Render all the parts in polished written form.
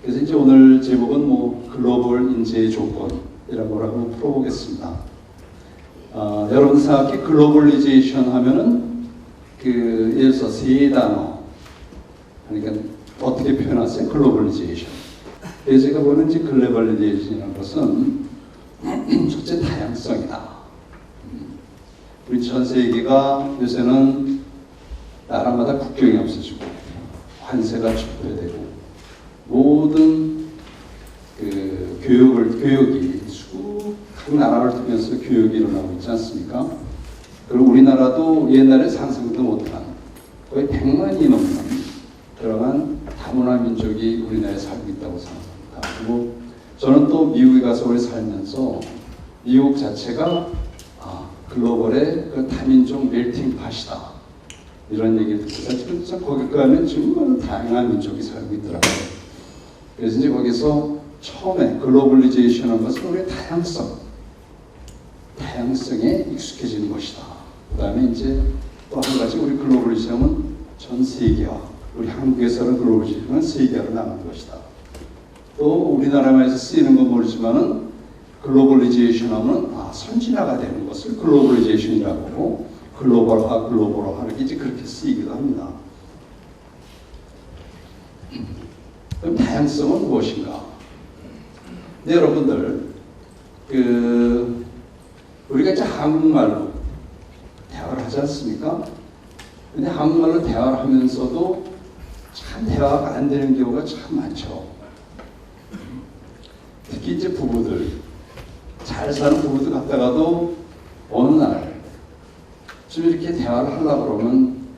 그래서 이제 오늘 제목은 뭐 글로벌 인재의 조건이라고 하고 풀어보겠습니다. 여러분 생각해 글로벌리제이션 하면은 예를 들어서 세 단어, 그러니까 어떻게 표현하세요? 글로벌리제이션. 그래서 제가 보는 이제 글로벌리제이션이라는 것은 첫째 다양성이다. 우리 전 세계가 요새는 나라마다 국경이 없어지고 관세가 촉발되고 모든 교육이 각 나라를 통해서 교육이 일어나고 있지 않습니까? 그리고 우리나라도 옛날에 상상도 못한 거의 100만이 넘는 그러한 다문화 민족이 우리나라에 살고 있다고 생각합니다. 그리고 저는 또 미국에 가서 오래 살면서 미국 자체가 글로벌의 그 다민족 멜팅팟이다 이런 얘기를 듣고 진짜 거기 가면 정말 다양한 민족이 살고 있더라고요. 그래서 이제 거기서 처음에 글로벌리제이션한 것은 우리의 다양성에 익숙해지는 것이다. 그 다음에 이제 또 한 가지 우리 글로벌리제이션은 전 세계화, 우리 한국에서는 글로벌리제이션은 세계화로 나가는 것이다. 또 우리나라에서 쓰이는 건 모르지만은 글로벌리제이션 하면 선진화가 되는 것을 글로벌리제이션이라고 하고 글로벌화 이렇게 그렇게 쓰이기도 합니다. 그럼 다양성은 무엇인가? 네, 여러분들 우리가 이제 한국말로 대화를 하지 않습니까? 근데 한국말로 대화를 하면서도 참 대화가 안 되는 경우가 참 많죠. 특히 이제 부부들 잘 사는 부부들 갔다가도 어느 날 좀 이렇게 대화를 하려고 그러면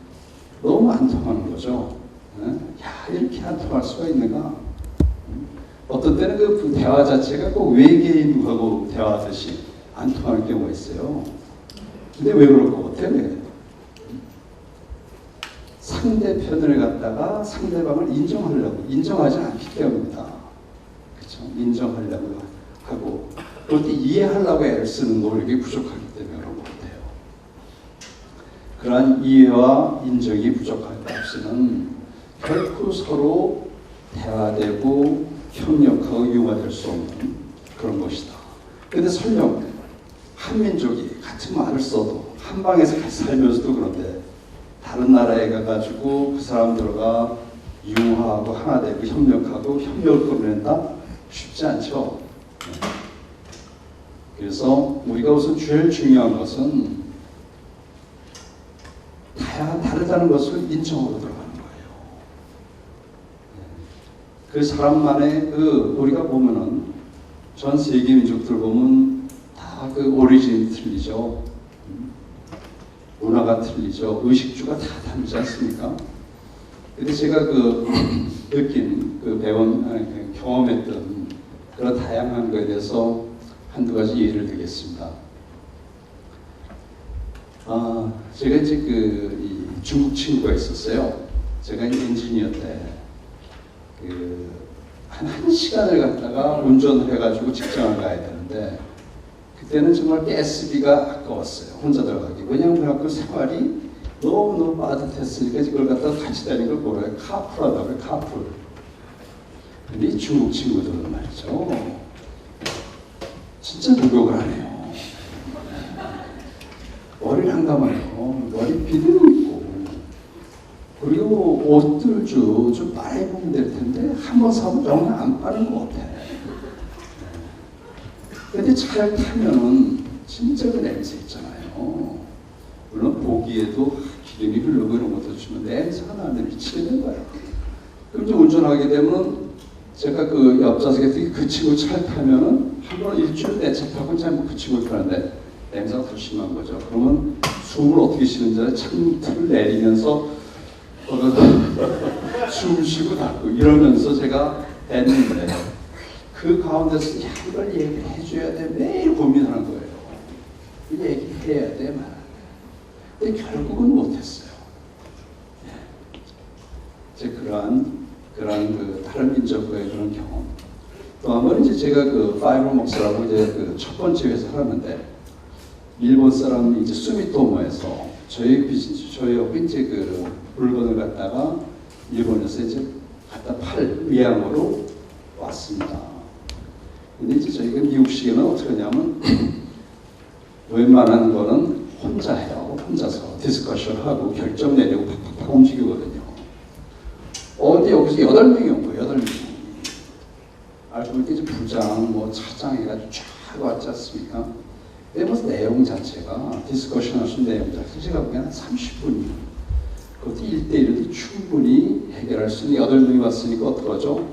너무 안 통하는 거죠. 야, 이렇게 안 통할 수가 있는가? 어떤 때는 그 대화 자체가 꼭 외계인하고 대화하듯이 안 통하는 경우가 있어요. 근데 왜 그럴 것 같아요? 상대편을 갖다가 상대방을 인정하지 않기 때문입니다. 그렇죠? 인정하려고 하고 그럴 때 이해하려고 애를 쓰는 노력이 부족하기 때문에 그런 것 같아요. 그러한 이해와 인정이 부족할 때 없이는 결코 서로 대화되고 협력하고 융화될 수 없는 그런 것이다. 그런데 설령 한 민족이 같은 말을 써도 한 방에서 같이 살면서도 그런데 다른 나라에 가가지고 그 사람들과 융화하고 하나 되고 협력을 끌어낸다? 쉽지 않죠. 그래서 우리가 우선 제일 중요한 것은 다르다는 것을 인정하고 들어가는 거예요. 그 사람만의 우리가 보면은 전 세계 민족들 보면 다 그 오리진이 틀리죠. 문화가 틀리죠. 의식주가 다 다르지 않습니까? 근데 제가 느낀, 경험했던 그런 다양한 것에 대해서 한두 가지 예를 들겠습니다. 제가 이제 이 중국 친구가 있었어요. 제가 엔지니어 때, 한 시간을 갖다가 운전을 해가지고 직장을 가야 되는데, 그때는 정말 가스비가 아까웠어요. 혼자 들어가기. 왜냐하면 그 생활이 너무너무 빠듯했으니까 그걸 갖다가 같이 다니는 걸 뭐라 해요? 카풀하다고 해요. 카풀. 근데 이 중국 친구들은 말이죠. 진짜 노력을 안 해요. 머리를 안 감아요. 머리 비듬 있고. 그리고 옷들도 좀 빨리 입으면 될 텐데 한 번 사면 영영 안 빠른 것 같아. 근데 차를 타면은 진짜 그 냄새 있잖아요. 물론 보기에도 기름이 흐르고 이런 것도 주면 냄새가 나는 미치겠는 거예요. 그럼 이제 운전하게 되면 제가 그 옆좌석에 그 친구 차를 타면은 한 번 일주일 내 차 타고 그 친구를 타는데 냄새가 더 심한 거죠. 그러면 숨을 어떻게 쉬는지 창틀을 내리면서 숨 쉬고 닫고 이러면서 제가 했는데 그 가운데서 이걸 얘기를 해줘야 돼 매일 고민하는 거예요. 얘기해야 돼 말. 근데 결국은 못했어요. 제 그러한 다른 민족과의 그런 경험. 또 한 번 이제 제가 파이브목스라고 이제 첫 번째 회사 하는데 일본 사람이 이제 수미토모에서 저희 여기 이제 물건을 갖다가 일본에서 이제 갖다 팔 의향으로 왔습니다. 근데 이제 저희가 미국식에는 어떻게 하냐면 웬만한 거는 혼자 해요. 혼자서 디스커션하고 결정 내리고 팍팍팍 움직이거든요. 근데 여기서 8명이 온 거예요. 8명이. 알고 보니까 이제 부장, 뭐 차장 해가지고 쫙 왔지 않습니까? 근데 뭐 내용 자체가 디스커션 할 수 있는 내용 자체가 제가 보기에는 한 30분이요. 그것도 1대1도 충분히 해결할 수 있는 8명이 왔으니까 어떡하죠?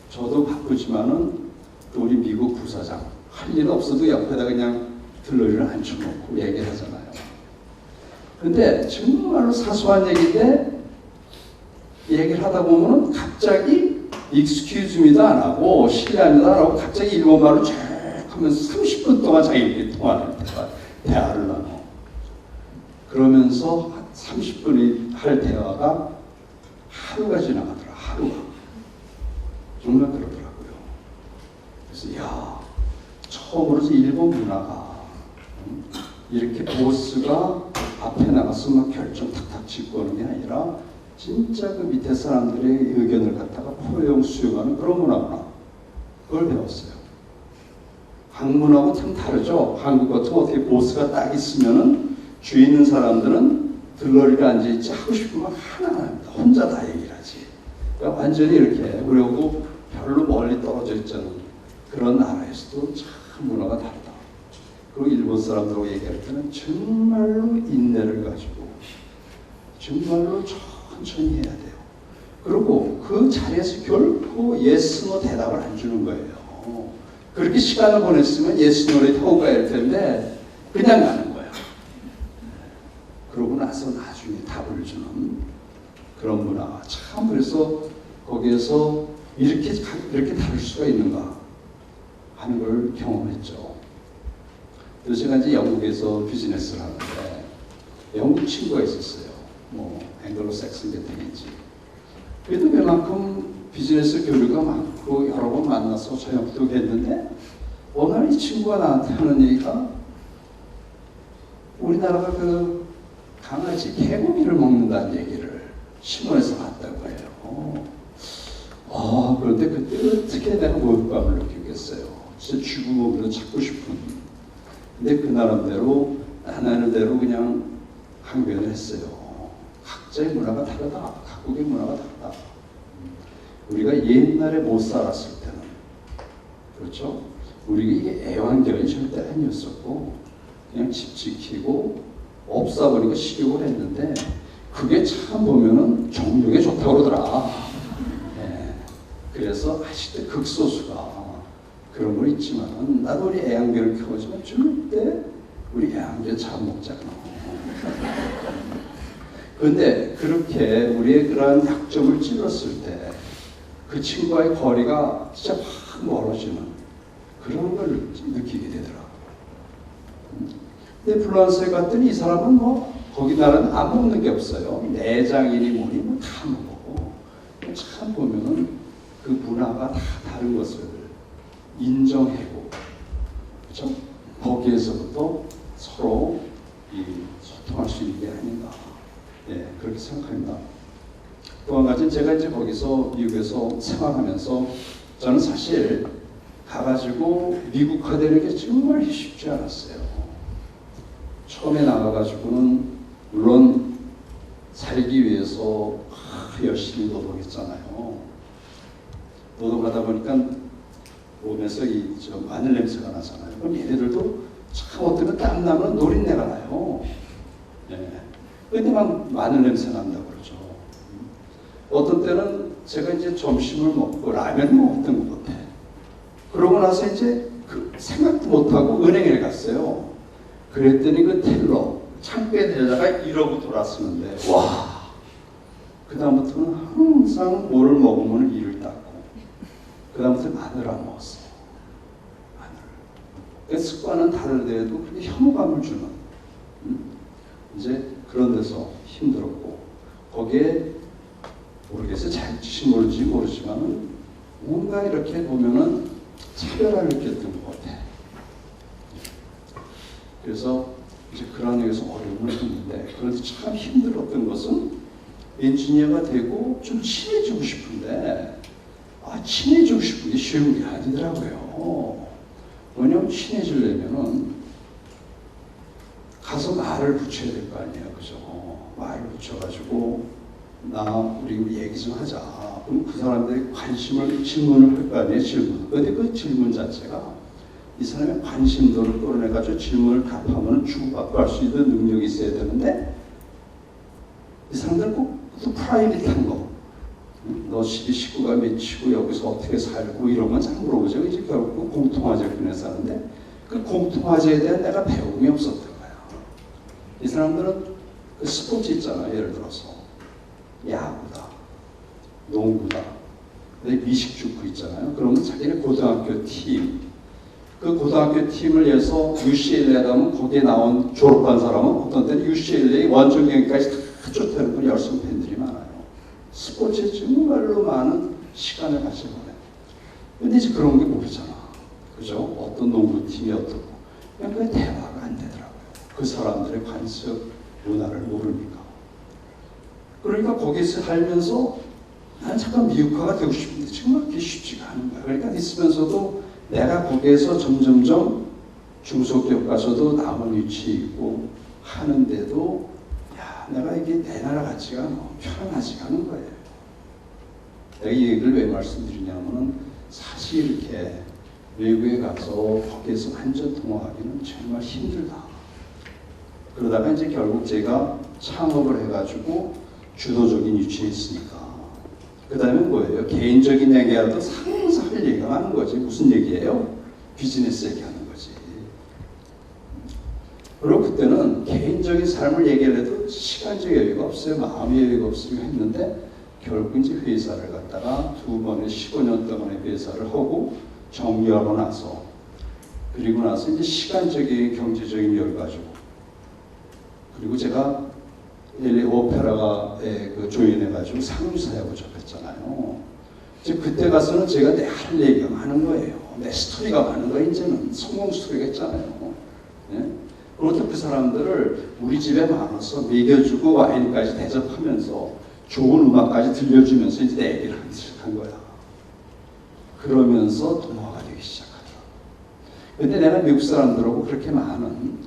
저도 바쁘지만은 또 우리 미국 부사장 할 일 없어도 옆에다 그냥 들러리를 앉혀놓고 얘기를 하잖아요. 근데 정말로 사소한 얘기인데 얘기를 하다 보면은 갑자기 excuse me도 안 하고 실례합니다 안 하고 갑자기 일본말로 쭉 하면서 30분 동안 자기들끼리 통화를 대화를 나눠. 그러면서 30분이 할 대화가 하루가 지나가더라. 하루가. 정말 그러더라고요. 그래서 야, 처음으로 일본 문화가 이렇게 보스가 앞에 나가서 막 결정 탁탁 짓고 하는 게 아니라 진짜 그 밑에 사람들의 의견을 갖다가 포용 수용하는 그런 문화구나. 그걸 배웠어요. 한국문화하고 참 다르죠. 한국 같은 어떻게 보스가 딱 있으면은 주위 있는 사람들은 들러리가 앉아있지 하고 싶으면 하나 합니다. 혼자 다 얘기를 하지. 그러니까 완전히 이렇게 그리고 별로 멀리 떨어져 있잖아요. 그런 나라에서도 참 문화가 다르다. 그리고 일본 사람들하고 얘기할 때는 정말로 인내를 가지고 정말로 천천히 해야 돼요. 그리고 그 자리에서 결코 예스 노 대답을 안 주는 거예요. 그렇게 시간을 보냈으면 예스 노를 하고 가야 할 텐데 그냥 가는 거야. 그러고 나서 나중에 답을 주는 그런 문화가 참 그래서 거기에서 이렇게 다를 수가 있는가 하는 걸 경험했죠. 그래서 제가 이제 영국에서 비즈니스를 하는데 영국 친구가 있었어요. 뭐 앵글로색슨 계통인지. 그래도 그만큼 비즈니스 교류가 많고 여러 번 만나서 저녁도 했는데 어느 날 이 친구가 나한테 하는 얘기가 우리나라가 그 강아지 개고기를 먹는다는 얘기를 신문에서 봤다고 해요. 그런데 그때 어떻게 내가 모욕감을 느끼겠어요. 진짜 쥐구멍으로 찾고 싶은. 근데 그 나름대로 하나는 대로 그냥 항변을 했어요. 각자의 문화가 다르다. 각국의 문화가 다르다. 우리가 옛날에 못 살았을 때는 그렇죠? 우리가 이게 애완견이 절대 아니었었고 그냥 집 지키고 없사 보니까 식욕을 했는데 그게 참 보면은 정력에 좋다고 그러더라. 네. 그래서 아직도 극소수가 그런 건 있지만 나도 우리 애완견을 키우지만 절대 우리 애완견 잡아먹잖아. 그런데 그렇게 우리의 그러한 약점을 찔렀을 때 그 친구와의 거리가 진짜 확 멀어지는 그런 걸 느끼게 되더라고요. 근데 플란스에 갔더니 이 사람은 뭐 거기 나라는 안 먹는 게 없어요. 내장이니 뭐니 뭐 다 먹고 참 보면은 그 문화가 다 다른 것을 인정하고 그렇죠? 거기에서부터 서로 소통할 수 있는 게 아닌가. 네, 그렇게 생각합니다. 또 한 가지는 제가 이제 거기서 미국에서 생활하면서 저는 사실 가가지고 미국화되는 게 정말 쉽지 않았어요. 처음에 나가가지고는 물론 살기 위해서 열심히 노동했잖아요. 노동하다 보니까 몸에서 마늘 냄새가 나잖아요. 그럼 얘네들도 참 어쩌면 땀 나면 노린내가 나요. 네. 근데 막 마늘 냄새 난다고 그러죠. 어떤 때는 제가 이제 점심을 먹고 라면을 먹었던 것 같아. 그러고 나서 이제 그 생각도 못하고 은행에 갔어요. 그랬더니 그 텔러 창고에 내다가 이러고 돌았었는데 와. 그 다음부터는 항상 뭐를 먹으면 이를 닦고 그 다음부터 마늘 안 먹었어. 마늘. 그 습관은 다르더라도 그렇게 혐오감을 주는 이제 그런 데서 힘들었고 거기에 모르겠어요. 잘지 모르지만은 뭔가 이렇게 보면은 차별화를 느꼈던 것 같아. 그래서 이제 그런 의해서 어려움을 했는데 그래서 참 힘들었던 것은 엔지니어가 되고 좀 친해지고 싶은데 친해지고 싶은 게 쉬운 게 아니더라고요. 왜냐면 친해지려면은 가서 말을 붙여야 될 거 아니에요. 그죠? 말을 붙여가지고 우리 얘기 좀 하자. 그럼 그 사람들이 질문을 할 거 아니에요. 질문. 근데 그 질문 자체가 이 사람의 관심도를 끌어내가지고 질문을 답하면 주고받고 할 수 있는 능력이 있어야 되는데 이 사람들은 꼭 또 프라이빗한 거. 너 식구가 몇이고 여기서 어떻게 살고 이런 건 잘 물어보죠. 이제 결국 공통화제를 꺼내 사는데 그 공통화제에 대한 내가 배움이 없었던 거야. 이 사람들은 그 스포츠 있잖아. 예를 들어서 야구다, 농구다, 미식축구 있잖아요. 그러면 자기네 고등학교 팀, 그 고등학교 팀을 위해서 UCLA 가면 거기에 나온 졸업한 사람은 어떤 때는 UCLA 원정 경기까지 다 쫓아내는 건 열성 팬들이 많아요. 스포츠에 정말로 많은 시간을 가지고 그래. 근데 이제 그런 게 모르잖아. 그죠? 어떤 농구팀이 어떻고. 그냥 그 대화가 안 되더라고요. 그 사람들의 관습 문화를 모르니까. 그러니까 거기서 살면서 난 잠깐 미국화가 되고 싶은데 정말 그게 쉽지가 않은 거야. 그러니까 있으면서도 내가 거기에서 점점점 중소기업 가서도 남은 위치에 있고 하는데도 내가 이게 내 나라 가치가 편안하지가 않은 거예요. 내가 이 얘기를 왜 말씀드리냐면은 사실 이렇게 외국에 가서 거기에서 완전 동화하기는 정말 힘들다. 그러다가 이제 결국 제가 창업을 해가지고 주도적인 위치에 있으니까 그 다음에 뭐예요? 개인적인 얘기라도 항상 할 얘기가 하는 거지. 무슨 얘기예요? 비즈니스 얘기하는 거지. 그리고 그때는 개인적인 삶을 얘기를 해도 시간적 여유가 없어요. 마음의 여유가 없으면 했는데 결국 이제 회사를 갔다가 2번에 15년 동안의 회사를 하고 정리하고 나서 그리고 나서 이제 시간적인 경제적인 여유 가지고 그리고 제가 LA 오페라가에 그 조인해가지고 상주사하고 접했잖아요. 이제 그때 가서는 제가 내 할 얘기가 많은 거예요. 내 스토리가 많은 거예요. 이제는 성공 스토리가 있잖아요. 네? 그렇게 그 사람들을 우리 집에 많아서 먹여주고 와인까지 대접하면서 좋은 음악까지 들려주면서 이제 내 얘기를 하기 시작한 거야. 그러면서 동화가 되기 시작하더라고. 근데 내가 미국 사람들하고 그렇게 많은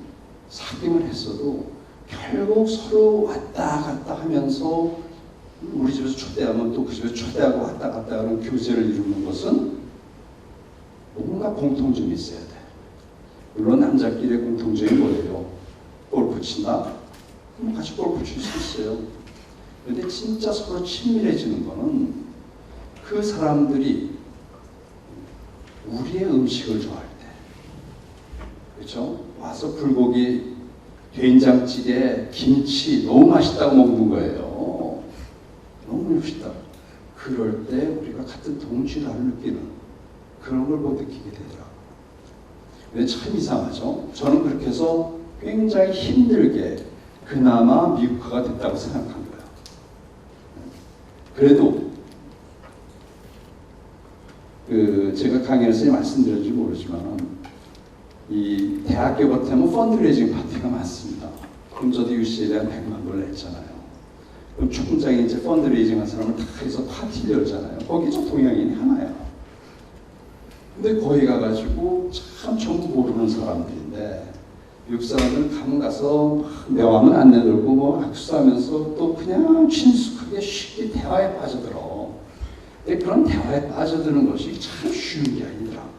사귐을 했어도 결국 서로 왔다 갔다 하면서 우리 집에서 초대하면 또 그 집에 초대하고 왔다 갔다 하는 교제를 이루는 것은 뭔가 공통점이 있어야 돼. 물론 남자끼리의 공통점이 뭐예요? 골프 친다? 그럼 같이 골프 칠 수 있어요. 근데 진짜 서로 친밀해지는 거는 그 사람들이 우리의 음식을 좋아할 때, 그렇죠? 와서 불고기, 된장찌개, 김치 너무 맛있다고 먹는 거예요. 너무 맛있다. 그럴 때 우리가 같은 동질감을 느끼는 그런 걸 못 느끼게 되더라고요. 근데 참 이상하죠. 저는 그렇게 해서 굉장히 힘들게 그나마 미국화가 됐다고 생각한 거예요. 그래도 제가 강연에서 말씀드렸는지 모르지만 이 대학교 같으면 펀드레이징 파티가 많습니다. 그럼 저도 UCLA에 한 100만 불 냈잖아요. 그럼 총장이 이제 펀드레이징 한 사람을 다 해서 파티를 열잖아요. 거기 저 동양인이 하나야. 근데 거기 가가지고 참 전부 모르는 사람들인데 미국 사람들은 가면 가서 명함은 안 내들고 뭐 악수하면서 또 그냥 친숙하게 쉽게 대화에 빠져들어. 근데 그런 대화에 빠져드는 것이 참 쉬운 게 아니더라고.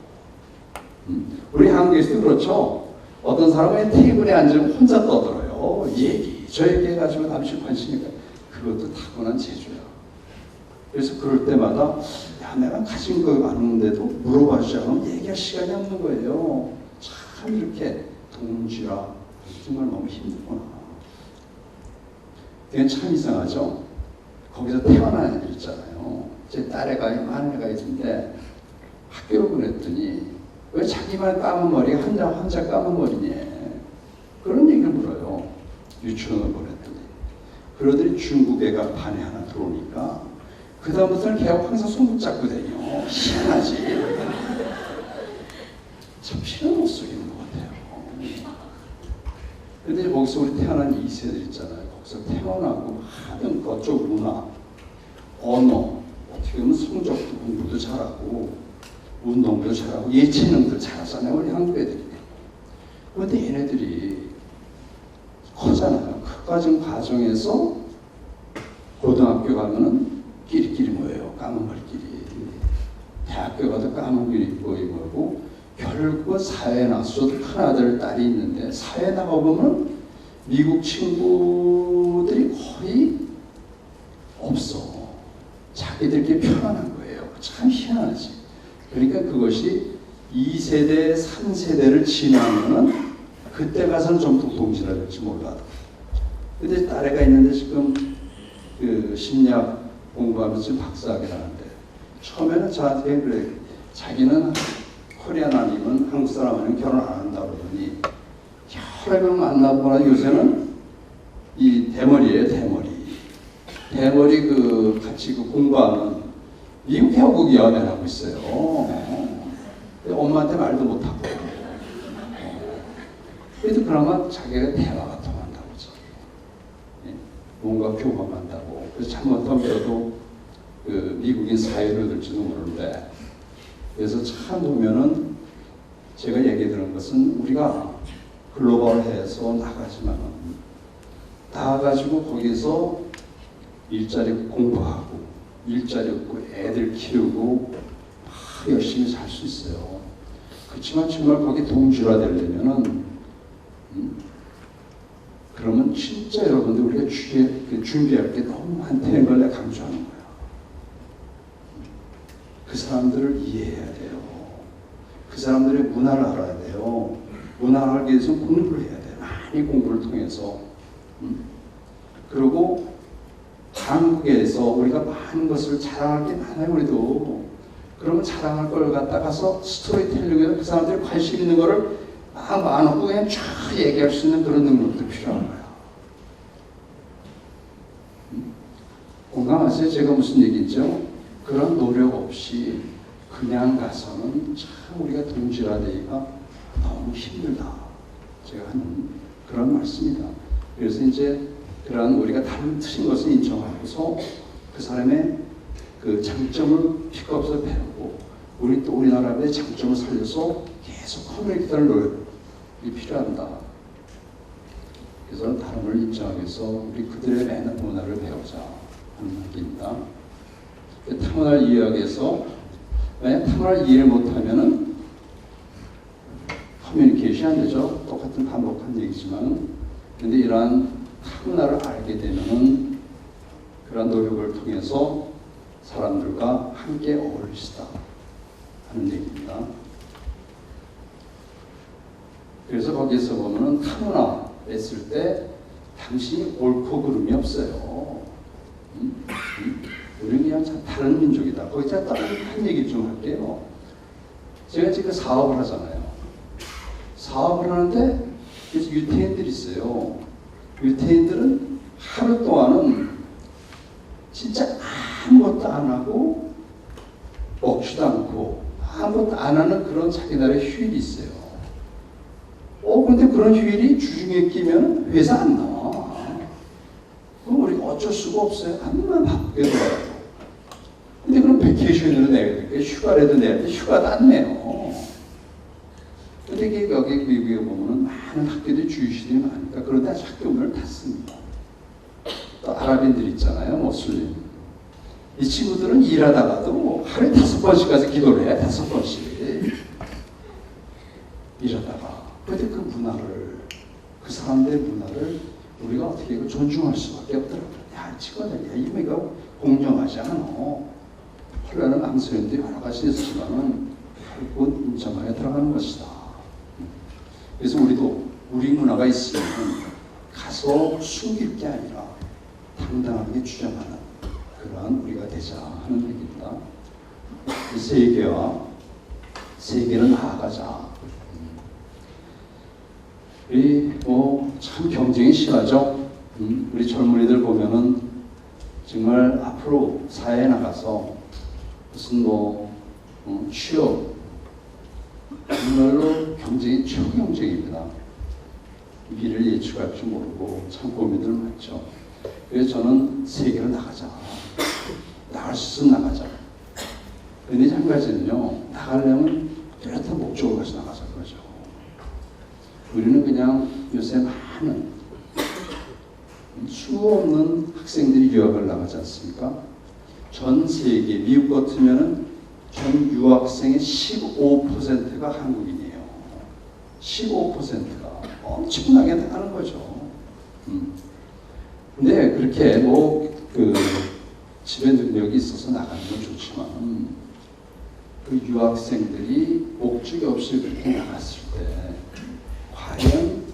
우리 한국에서도 그렇죠. 어떤 사람은 테이블에 앉으면 혼자 떠들어요. 저 얘기 해가지고 남씩 관심이니까 그것도 타고난 재주야. 그래서 그럴 때마다 내가 가진 거 많은데도 물어봐주지 않으면 얘기할 시간이 없는 거예요. 참 이렇게 동지라 정말 너무 힘들구나. 그게 참 이상하죠. 거기서 태어난 애들 있잖아요. 제 딸애가 막내가 있는데 학교를 보냈더니 왜 자기만 까만 머리가 혼자 까만 머리니? 그런 얘기를 물어요. 유치원을 보냈더니. 그러더니 중국 애가 반에 하나 들어오니까 그 다음부터는 걔하고 항상 손 붙잡고 다녀. 희한하지. 참 필요는 못 속이는 것 같아요. 근데 거기서 우리 태어난 2세들 있잖아요. 거기서 태어나고 하던 그쪽 문화, 언어, 어떻게 보면 성적도 공부도 미술도 잘하고 운동도 잘하고 예체능도 잘하잖아요. 우리 한국 애들이. 그런데 얘네들이 커잖아요. 커가진 과정에서 고등학교 가면은 끼리끼리 모여요. 까만 머리끼리. 대학교 가도 까만 머리끼리 모이고 결국은 사회에 나서도 큰 아들 딸이 있는데 사회에 나가보면 미국 친구들이 거의 없어. 자기들끼리 편안한 거예요. 참 희한하지. 그러니까 그것이 2세대, 3세대를 지나면은 그때 가서는 좀 동질화될지 몰라도. 근데 딸애가 있는데 지금 그 심리학 공부하면서 지금 박사학위 하는데 처음에는 저한테 그래. 자기는 코리안 아니면 한국 사람 아니면 결혼 안 한다고 그러더니 여러 명 만나보거나 요새는 이 대머리예요, 대머리. 대머리 그 같이 그 공부하는 미국 해외국위원회를 하고 있어요. 엄마한테 말도 못하고. 그래도 그나마 자기가 대화가 통한다고 그러죠. 뭔가 교감한다고. 그래서 잘못하면 그 미국인 사회를 들지도 모르는데 그래서 참 보면은 제가 얘기 드는 것은 우리가 글로벌해서 나가지만 나가가지고 거기서 일자리 공부하고 일자리 없고 애들 키우고 열심히 살 수 있어요. 그렇지만 정말 거기 동질화되려면은 그러면 진짜 여러분들 우리가 준비할 게 너무 많다는 걸 내가 강조하는 거야. 그 사람들을 이해해야 돼요. 그 사람들의 문화를 알아야 돼요. 문화를 알기 위해서 공부를 해야 돼요. 많이 공부를 통해서. 그리고 한국에서 우리가 많은 것을 자랑할 게 많아요. 우리도. 그러면 자랑할 걸 갖다가서 스토리텔링에서 그 사람들이 관심 있는 거를 막 많고 그냥 쫙 얘기할 수 있는 그런 능력도 필요한 거야. 공감하세요? 제가 무슨 얘기죠? 그런 노력 없이 그냥 가서는 참 우리가 동질화되기가 너무 힘들다. 제가 하는 그런 말씀이다. 그래서 이제 그러한 우리가 다른 틀린 것을 인정하고서 그 사람의 그 장점을 픽업해서 배우고 우리 또 우리나라의 장점을 살려서 계속 커뮤니티를 노력이 필요한다. 그래서 다름을 인정하기 위해서 우리 그들의 문화를 배우자 하는 얘기입니다. 타문화를 이해하기 위해서 만약 타문화를 이해를 못하면은 커뮤니케이션이 안 되죠. 똑같은 반복한 얘기지만 근데 이러한 타문화를 알게 되면은 그런 노력을 통해서 사람들과 함께 어울리시다 하는 얘기입니다. 그래서 거기에서 보면은 타문화 했을 때 당신이 옳고 그름이 없어요. 우리는 그냥 다른 민족이다. 거기다 다른 얘기 좀 할게요. 제가 지금 사업을 하잖아요. 사업을 하는데 그래서 유태인들이 있어요. 유태인들은 하루 동안은 진짜 아무것도 안 하고 먹지도 않고 아무것도 안 하는 그런 자기 나라의 휴일이 있어요. 근데 그런 휴일이 주중에 끼면 회사 안 나와. 그럼 우리가 어쩔 수가 없어요. 아무만 바쁘게 돌아가고. 근데 그럼 베케이션으로 내야 되니까 휴가라도 내야 돼. 휴가도 안 내요. 근데 여기 미국에 보면은 많은 학교들이 주유시들이 많으니까 그런데 아주 학교 문을 닫습니다. 또 아랍인들 있잖아요. 모슬림. 이 친구들은 일하다가도 하루에 5번씩까지 기도를 해. 5번씩. 일하다가. 근데 그 문화를, 그 사람들의 문화를 우리가 어떻게 존중할 수밖에 없더라고요. 야, 이 친구들, 야, 이거 공정하지 않아. 혼란은 망설였는데 여러 가지 있었지만은 결국은 인정하에 들어가는 것이다. 그래서 우리도 우리 문화가 있으면 가서 숨길 게 아니라 당당하게 주장하는 그러한 우리가 되자 하는 얘기입니다. 세계는 나아가자. 우리 참 경쟁이 심하죠. 우리 젊은이들 보면은 정말 앞으로 사회에 나가서 무슨 취업 정말로 경쟁이 최경쟁입니다. 미래를 예측할 줄 모르고 참 고민들 많죠. 그래서 저는 세계로 나가자. 나갈 수 있으면 나가자. 근데 한 가지는요, 나가려면 뚜렷한 목적을 가지고 나가자 그러죠. 우리는 그냥 요새 많은 수 없는 학생들이 유학을 나가지 않습니까? 전 세계, 미국 같으면은 전 유학생의 15%가 한국인이에요. 15%가 엄청나게 나가는 거죠. 근데 그렇게 집에 능력이 있어서 나가는 건 좋지만 그 유학생들이 목적이 없이 그렇게 나갔을 때 과연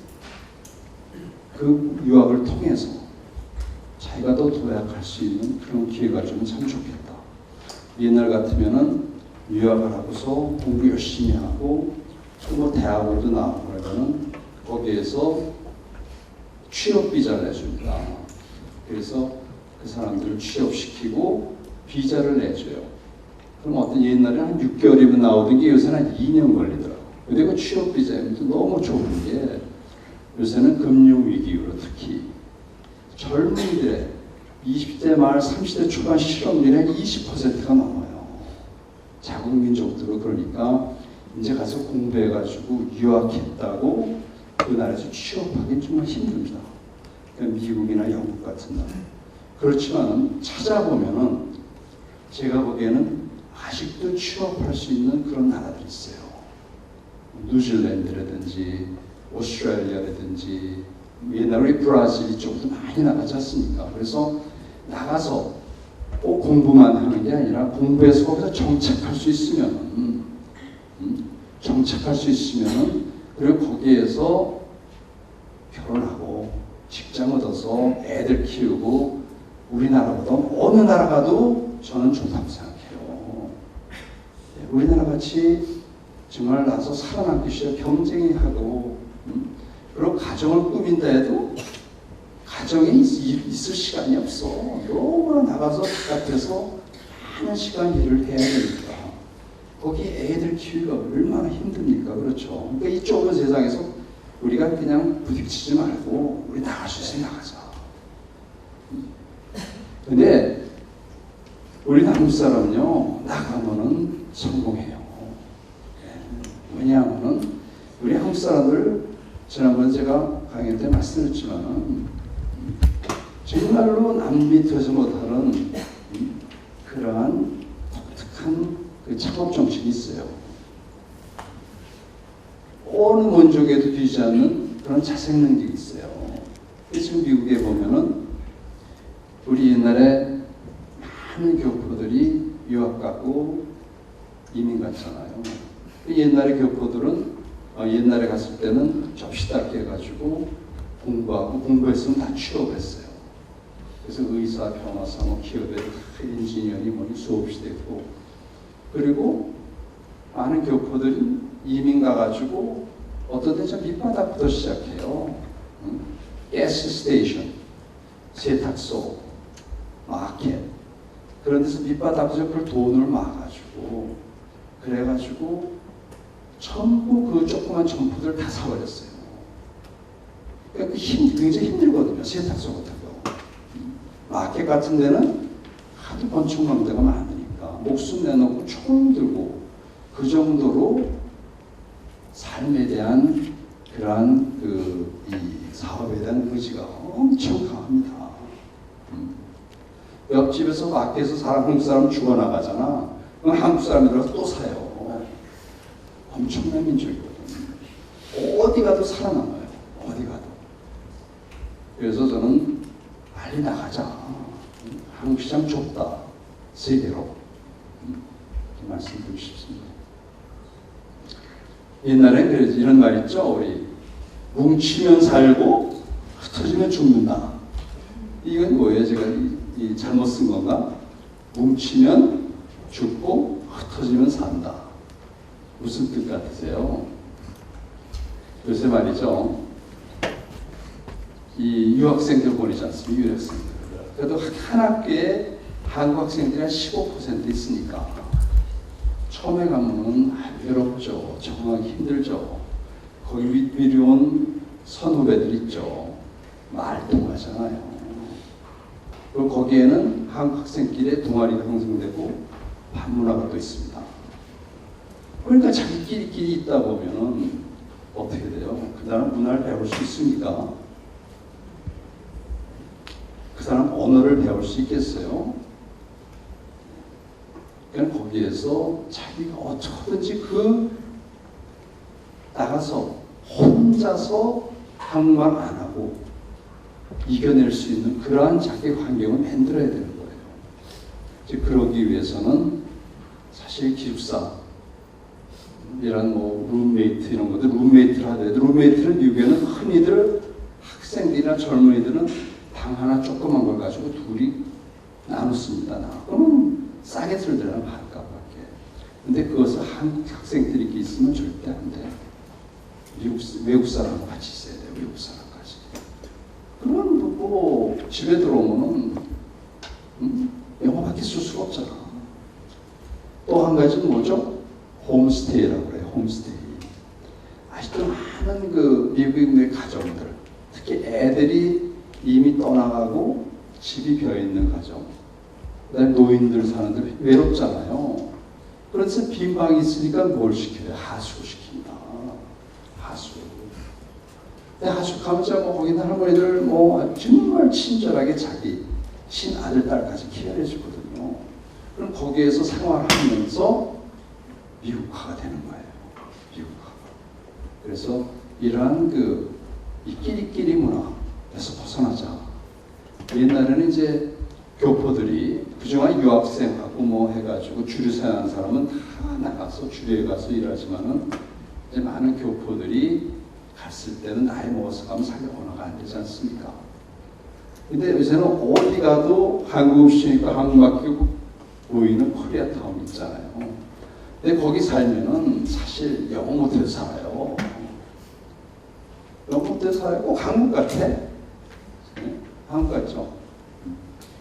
그 유학을 통해서 자기가 더 도약할 수 있는 그런 기회가 주면 참 좋겠다. 옛날 같으면은 유학을 하고서 공부 열심히 하고 또 대학으로도 나오고 그러면은 거기에서 취업 비자를 내줍니다. 그래서 그 사람들을 취업시키고 비자를 내줘요. 그럼 어떤 옛날에 한 6개월이면 나오던 게 요새는 한 2년 걸리더라고요. 근데 그 취업 비자는 너무 좋은 게 요새는 금융위기 이후로 특히 젊은이들의 20대 말 30대 초반 실업률이 한 20%가 넘어요. 자국 민족들은 그러니까 이제 가서 공부해가지고 유학했다고 그 나라에서 취업하기는 정말 힘듭니다. 그러니까 미국이나 영국 같은 나라. 그렇지만 찾아보면은 제가 보기에는 아직도 취업할 수 있는 그런 나라들이 있어요. 뉴질랜드라든지 오스트레일리아라든지 옛날에 브라질 이쪽도 많이 나가지 않습니까? 그래서 나가서 꼭 공부만 하는 게 아니라 공부해서 거기서 정착할 수 있으면 그리고 거기에서 결혼하고 직장 얻어서 애들 키우고 우리나라보다 어느 나라 가도 저는 좋다고 생각해요. 우리나라 같이 정말 나서 살아남기 위해 경쟁이 하고 그리고 가정을 꾸민다 해도 가정에 있을 시간이 없어. 너무나 나가서 바깥에서 많은 시간 일을 해야 되니까 거기 애들 키우기가 얼마나 힘듭니까? 그렇죠. 그러니까 이 좁은 세상에서 우리가 그냥 부딪히지 말고 우리 나갈 수 있으면 나가자. 근데 우리 한국 사람은요, 나가면은 성공해요. 왜냐하면은 우리 한국 사람들 지난번에 제가 강의 때 말씀드렸지만 정말로 남 밑에서 못하는 그러한 독특한 그 창업 정신이 있어요. 어느 민족에도 뒤지 않는 그런 자생 능력이 있어요. 지금 미국에 보면은 우리 옛날에 많은 교포들이 유학 가고 이민 갔잖아요. 옛날에 교포들은 옛날에 갔을 때는 접시 닦기 해가지고 공부했으면 다 취업을 했어요. 그래서 의사, 변호사, 기업에 인지니어니 뭐니 수없이 됐고, 그리고 많은 교포들이 이민 가가지고 어떤 데서 밑바닥부터 시작해요. 가스 스테이션, 세탁소, 마켓 그런 데서 밑바닥부터 그걸 돈을 막아가지고 그래가지고 전부 그 조그만 점포들 다 사버렸어요. 그러니까 굉장히 힘들거든요. 세탁소 같은 거. 마켓 같은 데는 하도 건축망대가 많으니까 목숨 내놓고 총 들고 그 정도로 삶에 대한 그러한 이 사업에 대한 의지가 엄청 강합니다. 옆집에서 마켓에서 한국 사람 죽어나가잖아. 그럼 한국 사람이 들어서 또 사요. 엄청난 민족이거든요. 어디 가도 살아남아요. 어디 가도. 그래서 저는 빨리 나가자. 한국 시장 좁다. 세계로. 말씀드리고 싶습니다. 옛날엔 그래서 이런 말 있죠. 우리 뭉치면 살고 흩어지면 죽는다. 이건 뭐예요? 제가 잘못 쓴 건가? 뭉치면 죽고 흩어지면 산다. 무슨 뜻 같으세요? 요새 말이죠. 이 유학생들 보내지 않습니까? 유학생들. 그래도 한 학교에 한국 학생들이 한 15% 있으니까 처음에 가면은 외롭죠. 적응하기 힘들죠. 거기 미리 온 선후배들 있죠. 말 통하잖아요. 그리고 거기에는 한국 학생끼리 동아리가 형성되고 반문화가 또 있습니다. 그러니까 자기끼리 있다 보면은 어떻게 돼요? 그 사람 문화를 배울 수 있습니까? 그 사람 언어를 배울 수 있겠어요? 그냥 거기에서 자기가 어떻게든지 나가서 혼자서 한국말 안 하고 이겨낼 수 있는 그러한 자기 환경을 만들어야 되는 거예요. 즉 그러기 위해서는 사실 기숙사 이런 룸메이트 이런 것들 룸메이트를 하더라도 룸메이트는 미국에는 흔히들 학생들이나 젊은이들은 방 하나 조그만 걸 가지고 둘이 나눴습니다. 그러면 싸게 들더라면 반값밖에. 근데 그것을 한국 학생들이 있으면 절대 안 돼. 외국 사람과 같이 있어야 돼요. 외국 사람까지. 그러면 집에 들어오면은 영어밖에 쓸 수가 없잖아. 또 한 가지는 뭐죠? 홈스테이라고 그래요. 홈스테이. 아직도 많은 미국의 가정들, 특히 애들이 이미 떠나가고 집이 비어있는 가정, 그다음에 노인들 사는 데 외롭잖아요. 그래서 빈 방이 있으니까 뭘 시켜요? 하숙을 시킵니다. 하숙. 근데 하숙 가면 거기는 할머니들 정말 친절하게 자기 친아들, 딸까지 케어해주거든요. 그럼 거기에서 생활하면서 미국화가 되는 거예요. 미국화가. 그래서 이러한 이 끼리끼리 문화에서 벗어나자. 옛날에는 이제 교포들이 그중에 유학생하고 해가지고 주류생활 하는 사람은 다 나가서 주류에 가서 일하지만은 이제 많은 교포들이 갔을 때는 나이 먹어서 가면 자기 언어가 안 되지 않습니까? 근데 요새는 어디 가도 한국 음식이니까 한국밖에 보이는 코리아타운 있잖아요. 근데 거기 살면은 사실 영어 못해서 살아요. 영어 못해서 살아요. 꼭 한국 같아. 네? 한국 같죠?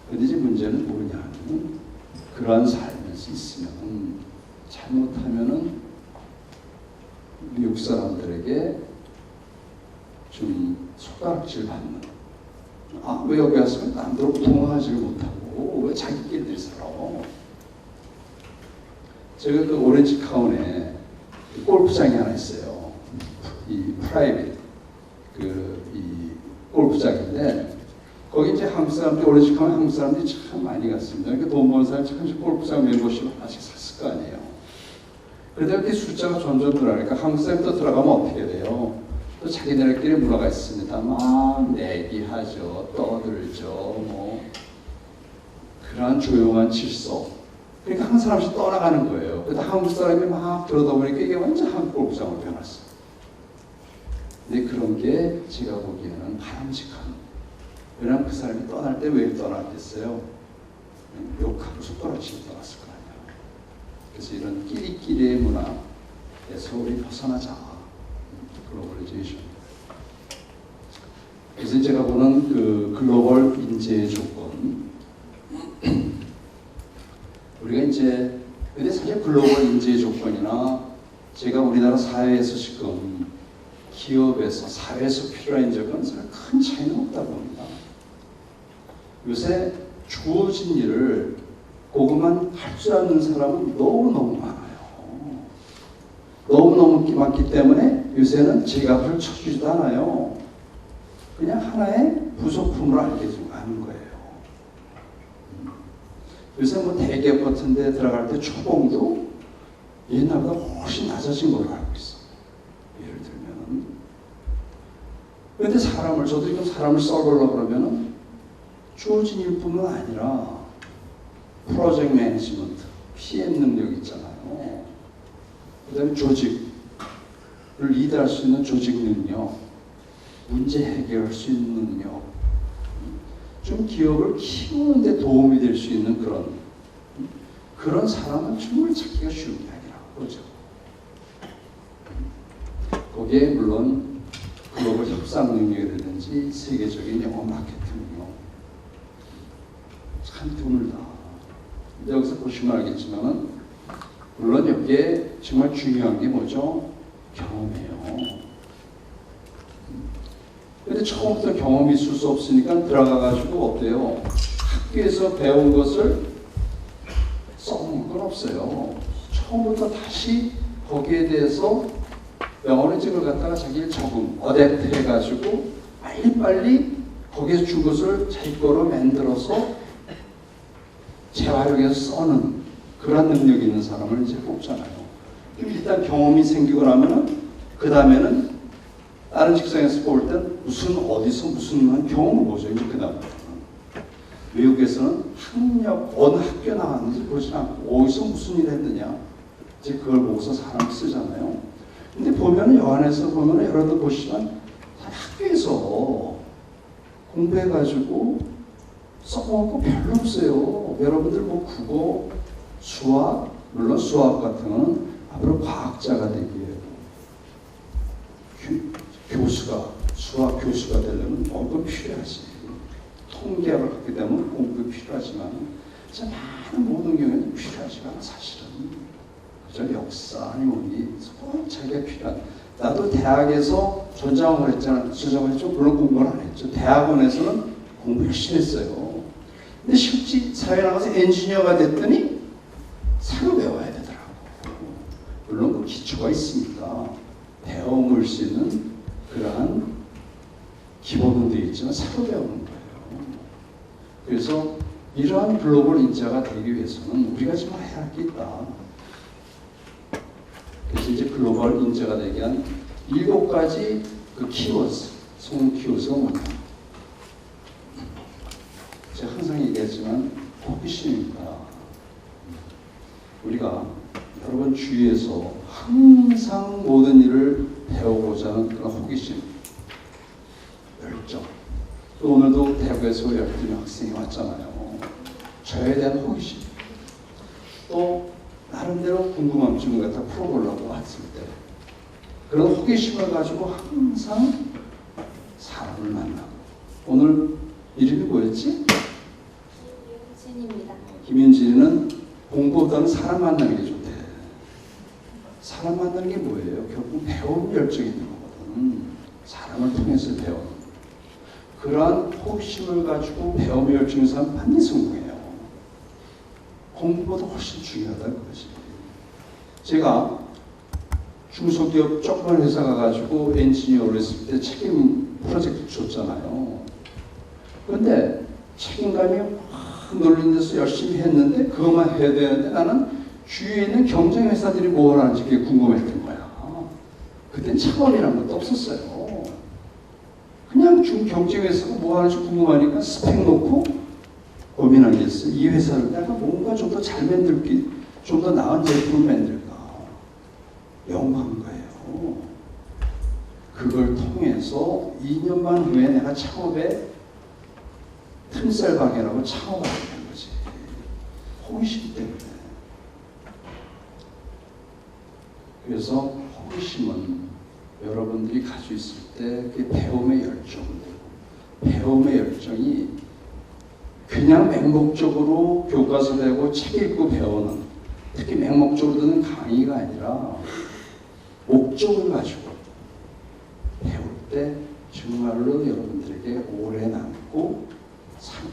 근데 이제 문제는 뭐냐면 그러한 삶을 있으면 잘못하면은 미국 사람들에게 좀 손가락질 받는. 왜 여기 왔으면 남들하고 통화하지를 못하고 왜 자기끼리들 살아? 제가 오렌지 카운에 골프장이 하나 있어요. 이 프라이빗 이 골프장인데 거기 이제 한국 사람들 오렌지 카운에 한국 사람들이 참 많이 갔습니다. 그러니까 돈 버는 사람이 참 골프장 멤버십을 하나씩 샀을 거 아니에요. 그러다 이렇게 숫자가 점점 늘어나니까 한국 사람이 또 들어가면 어떻게 돼요? 또 자기네들끼리 문화가 있습니다. 막 내기하죠, 떠들죠, 그러한 조용한 질서. 그러니까 한 사람씩 떠나가는 거예요. 그래서 한국 사람이 막 그러다 보니까 이게 완전 한국 골프장으로 변했어요. 근데 그런 게 제가 보기에는 바람직한. 왜냐하면 그 사람이 떠날 때 왜 떠났겠어요? 욕하고 손가락치고 떠났을 거 아니에요. 그래서 이런 끼리끼리의 문화에서 우리 벗어나자. 글로벌리제이션. 그래서 제가 보는 글로벌 인재의 조건. 우리가 이제 근데 사실 글로벌 인재의 조건이나 제가 우리나라 사회에서 지금 기업에서 사회에서 필요한 적은 사실 큰 차이는 없다고 봅니다. 요새 주어진 일을 그것만 할 줄 아는 사람은 너무너무 많아요. 너무너무 많기 때문에 요새는 지갑을 쳐주지도 않아요. 그냥 하나의 부속품으로 아는 거예요. 요새 대기업 같은 데 들어갈 때 초봉도 옛날보다 훨씬 낮아진 걸로 알고 있어. 예를 들면. 그런데 저도 지금 사람을 써보려고 그러면은 주어진 일뿐만 아니라 프로젝트 매니지먼트, PM 능력 있잖아요. 그 다음에 조직을 리드할 수 있는 조직 능력, 문제 해결할 수 있는 능력, 좀 기업을 키우는 데 도움이 될 수 있는 그런 사람은 정말 찾기가 쉬운 게 아니라고 그러죠. 거기에 물론 글로벌 협상 능력이라든지 세계적인 영어 마케팅 능력 참 드물다. 여기서 보시면 알겠지만은 물론 여기에 정말 중요한 게 뭐죠? 경험이에요. 근데 처음부터 경험이 있을 수 없으니까 들어가가지고 어때요? 학교에서 배운 것을 써먹을 건 없어요. 처음부터 다시 거기에 대해서 영어를 갖다가 자기 적응, 어댑트 해가지고 빨리빨리 거기에서 준 것을 자기 거로 만들어서 재활용해서 써는 그런 능력이 있는 사람을 이제 뽑잖아요. 일단 경험이 생기고 나면은 그 다음에는 다른 직장에서 뽑을 땐 무슨 어디서 무슨 경험을 보죠. 이제 그 다음부터는 외국에서는 학력 어느 학교 나왔는지 보지 않고 어디서 무슨 일을 했느냐 이제 그걸 보고서 사람을 쓰잖아요. 근데 보면은 여안에서 보면은 여러분들 보시면 학교에서 공부해가지고 써먹은 거 별로 없어요. 여러분들 뭐 국어, 수학, 물론 수학 같은 거는 앞으로 과학자가 되기 위해 교수가, 수학 교수가 되려면 공부 필요하지. 통계학을 하게 되면 공부 필요하지만 진짜 많은 모든 경우에는 필요하지가 않아 사실은. 그저 역사 아니면 꼭 자기가 필요한. 나도 대학에서 전자공부를 했잖아. 전자공부 했죠. 물론 공부는 안 했죠. 대학원에서는 공부 열심히 했어요. 근데 실제 사회 나가서 엔지니어가 됐더니 새로 배워야 되더라고. 물론 그 기초가 있으니까 배워볼 수 있는 그러한 기본은 되어 있지만 새로 배우는 거예요. 그래서 이러한 글로벌 인재가 되기 위해서는 우리가 지금 해야 할 게 있다. 그래서 이제 글로벌 인재가 되기 위한 7가지 그 키워드, 송 키워드가 뭐냐. 제가 항상 얘기했지만 호기심입니다. 우리가 여러분 주위에서 항상 모든 일을 배우고자 하는 그런 호기심, 열정. 또 오늘도 대구에서 12명 학생이 왔잖아요. 저에 대한 호기심. 또 나름대로 궁금함증을 갖다 풀어보려고 왔을 때 그런 호기심을 가지고 항상 사람을 만나고. 오늘 이름이 뭐였지? 김윤진입니다. 김윤진이는 공부보다는 사람 만나는 게 좋대. 사람 만나는 게 뭐예요? 결국 배우는 열정이 있는 거거든. 사람을 통해서 배우는. 그러한 호기심을 가지고 배움의 열정인 사람 많이 성공해요. 공부보다 훨씬 중요하다는 거지. 제가 중소기업 조그만 회사 가가지고 엔지니어를 했을 때 책임 프로젝트 줬잖아요. 그런데 책임감이 확 놀린 데서 열심히 했는데 그것만 해야 되는데 나는 주위에 있는 경쟁 회사들이 뭘 하는지 그게 궁금했던 거야. 그땐 차원이라는 것도 없었어요. 그냥 경쟁 회사가 뭐 하는지 궁금하니까 스펙 놓고 고민한 게 있어요. 이 회사를 내가 뭔가 좀 더 잘 만들기, 좀 더 나은 제품을 만들까. 연구한 거예요. 그걸 통해서 2년 반 후에 내가 창업에 틈살 방해라고 창업을 하게 된 거지. 호기심 때문에. 그래서 호기심은 여러분들이 가지고 있을 때 그게 배움의 열정이고, 배움의 열정이 그냥 맹목적으로 교과서 배우고 책 읽고 배우는, 특히 맹목적으로 듣는 강의가 아니라 목적을 가지고 배울 때 정말로 여러분들에게 오래 남고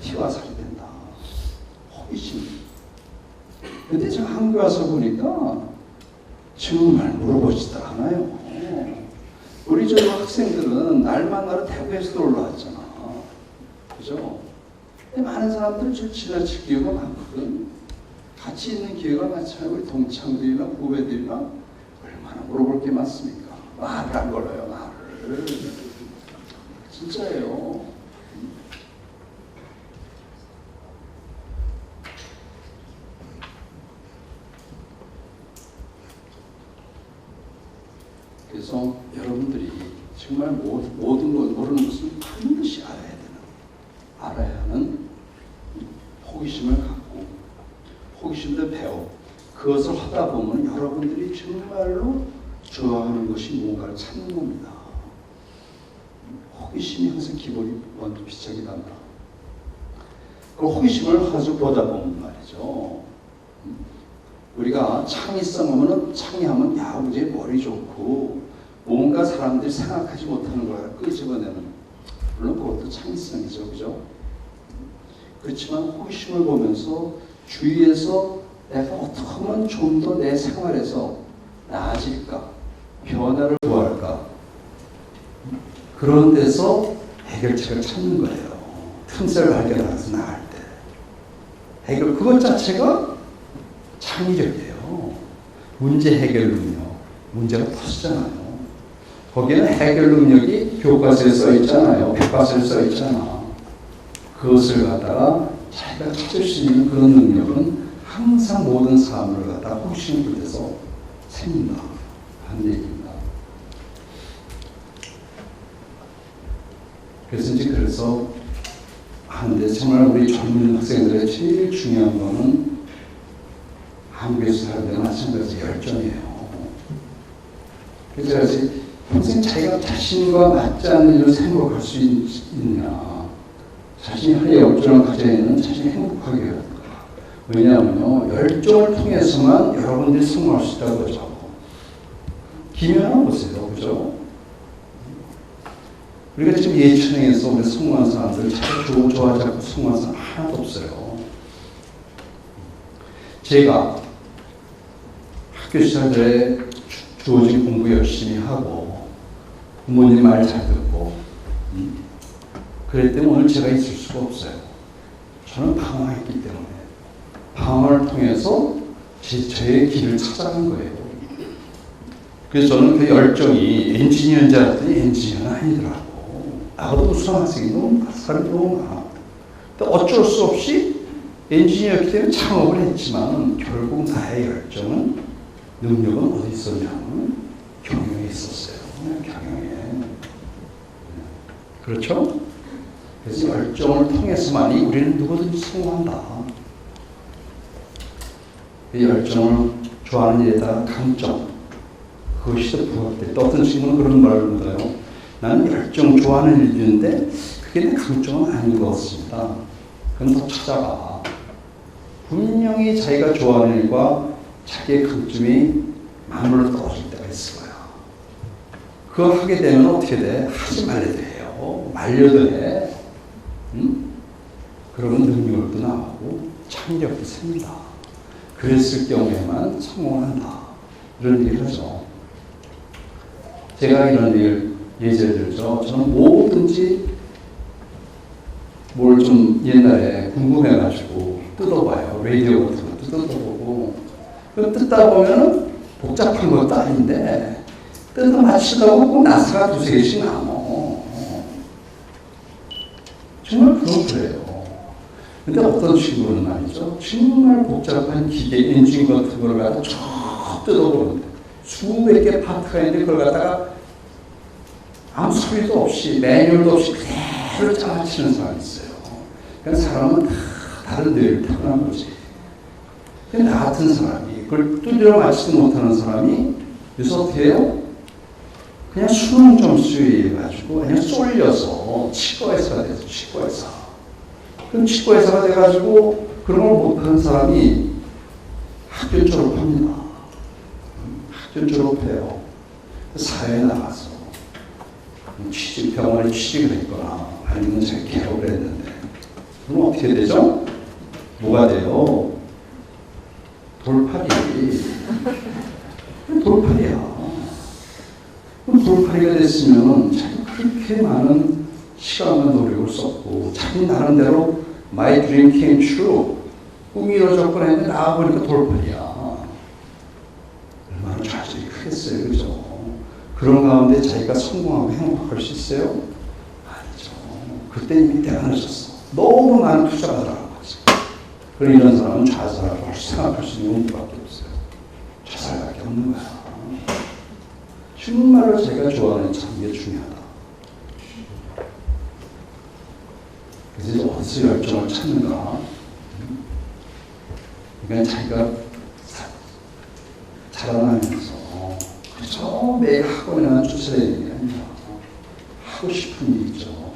피와 살이 된다. 호기심. 근데 제가 한국에 와서 보니까 정말 물어보지도 않아요. 우리 저 학생들은 날만 나로 대구에서도 올라왔잖아. 그죠? 근데 많은 사람들 저 지나칠 기회가 많거든. 같이 있는 기회가 많잖아요. 우리 동창들이나 후배들이나 얼마나 물어볼 게 많습니까? 말을 안 걸어요, 말을. 진짜예요. 그래서 여러분들이 정말 모든 걸 모르는 것은 반드시 알아야 하는 호기심을 갖고 호기심도 배워 그것을 하다 보면 여러분들이 정말로 좋아하는 것이 뭔가를 찾는 겁니다. 호기심이 항상 기본이 먼저 비춰이 난다. 그 호기심을 가지고 보다 보면 말이죠. 우리가 창의성 하면은 창의하면 야 우리 머리 좋고 뭔가 사람들이 생각하지 못하는 걸 끄집어내는, 물론 그것도 창의성이죠, 그죠? 그렇지만 호기심을 보면서 주위에서 내가 어떻게 하면 좀 더 내 생활에서 나아질까? 변화를 구할까? 그런 데서 해결책을 찾는 거예요. 틈새를 발견해서 나갈 때. 해결, 그것 자체가 창의력이에요. 문제 해결 능력. 문제가 터지잖아요. 거기에는 해결 능력이 교과서에 써 있잖아요. 백과서에 써 있잖아. 그것을 갖다가 자기가 찾을 수 있는 그런 능력은 항상 모든 사람을 갖다가 호기심 끝에서 생긴다 하는 얘기입니다. 그래서 하는데 정말 우리 젊은 학생들의 제일 중요한 거는 한국에서 살아야 되는 마찬가지 열정이에요. 그래서 평생 자기가 자신과 맞지 않는 일을 생각할 수 있느냐. 자신이 할 열정을 가져야 있는 자신이 행복하게 해야 된다. 왜냐하면요, 열정을 통해서만 여러분들이 성공할 수 있다고 그러죠. 김연아 보세요. 그죠? 우리가 지금 예천행에서 우리 성공한 사람들 잘 좋아하지 않고 성공한 사람 하나도 없어요. 제가 학교 시절 때 주어진 공부 열심히 하고 부모님 말 잘 듣고 그랬기 때문에 오늘 제가 있을 수가 없어요. 저는 방황했기 때문에 방황을 통해서 저의 길을 찾아간 거예요. 그래서 저는 그 열정이 엔지니어인 줄 알았더니 엔지니어는 아니더라고. 나보다 우수한 학생이 사람이 너무 많아. 어쩔 수 없이 엔지니어였기 때문에 창업을 했지만 결국 나의 열정은 능력은 어디 있었냐면 경영에 있었어요. 경영에. 그렇죠? 그래서 열정을 통해서만이 우리는 누구든지 성공한다. 이 열정을 좋아하는 일에다가 강점, 그것이 더 부합돼. 또 어떤 친구는 그런 말을 합니다. 나는 열정 좋아하는 일인데 그게 내 강점은 아닌 것 같습니다. 그건 더 찾아가. 분명히 자기가 좋아하는 일과 자기의 강점이 맞물려 떨어질 때가 있을 거야. 그거 하게 되면 어떻게 돼? 하지 말래도 해요. 말려도 해. 그러면 능력도 나오고 창의력도 생긴다. 그랬을 경우에만 성공한다. 이런 얘기를 하죠. 제가 이런 얘기를 예제를 들죠. 저는 뭐든지 뭘 좀 옛날에 궁금해가지고 뜯어봐요. 라디오 같은 것도 뜯어보고. 뜯다 보면은 복잡한 것도 아닌데 뜯어 맞추려고 꼭 나사가 두세 개씩 남어. 정말 그건 그래요. 근데 어떤 친구는 말이죠. 정말 복잡한 기계, 엔진 같은 걸 갖다 쭉 뜯어보는데 수백 개 파트가 있는데 그걸 갖다가 아무 소리도 없이 매뉴얼도 없이 그대로 짜맞히는 사람이 있어요. 그러니까 사람은 다 다른 뇌를 타고난 거지. 근데 나 같은 사람이 그걸 뚜드려 맞히지 못하는 사람이 그래서 어떻게 해요? 그냥 수능 점수에 의해 가지고 그냥 쏠려서 치과의사가 돼서 치과의사. 그럼 치과의사가 돼가지고 그런 걸 못하는 사람이 학교 졸업합니다. 학교 졸업해요. 사회에 나가서 병원에 취직을 했거나 아니면 자기 개업을 했는데 그럼 어떻게 되죠? 뭐가 돼요? 돌팔이. 돌팔이야. 그럼 돌팔이가 됐으면 자기 그렇게 많은 시간과 노력을 썼고 자기 나름대로 My dream came true. 꿈이 이루어졌구나 했는데 나와보니까 돌팔이야. 얼마나 좌절이 크겠어요. 그죠? 그런 가운데 자기가 성공하고 행복할 수 있어요? 아니죠. 그때 이미 대단하셨어. 너무 많은 투자가 들어간 거지. 그럼 이런 사람은 자살을 생각할 수 있는 용기밖에 없어요. 자살밖에 없는 거야. 정말로 제가 좋아하는 참 게 중요하다. 그래서 어디서 열정을 찾는가? 그러니까 자기가 자라나면서 그저 매일 학원에만 쫓아다니는 게 아니라 하고 싶은 일이 있죠.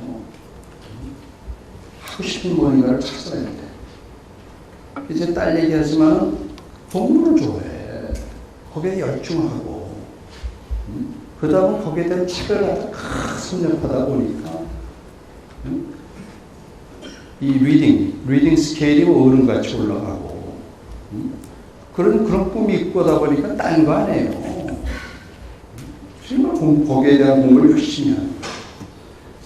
하고 싶은 무언가를 찾아야 돼. 이제 딸 얘기하지만 공부를 좋아해. 거기에 열중하고 그러다 보면 거기에 대한 책을 섭렵하다 보니까 이 리딩 스케일이 어른같이 올라가고 그런 꿈이 있고다 보니까 딴 거 아니에요. 정말 거기에 대한 공부를 열심히 하는 거예요.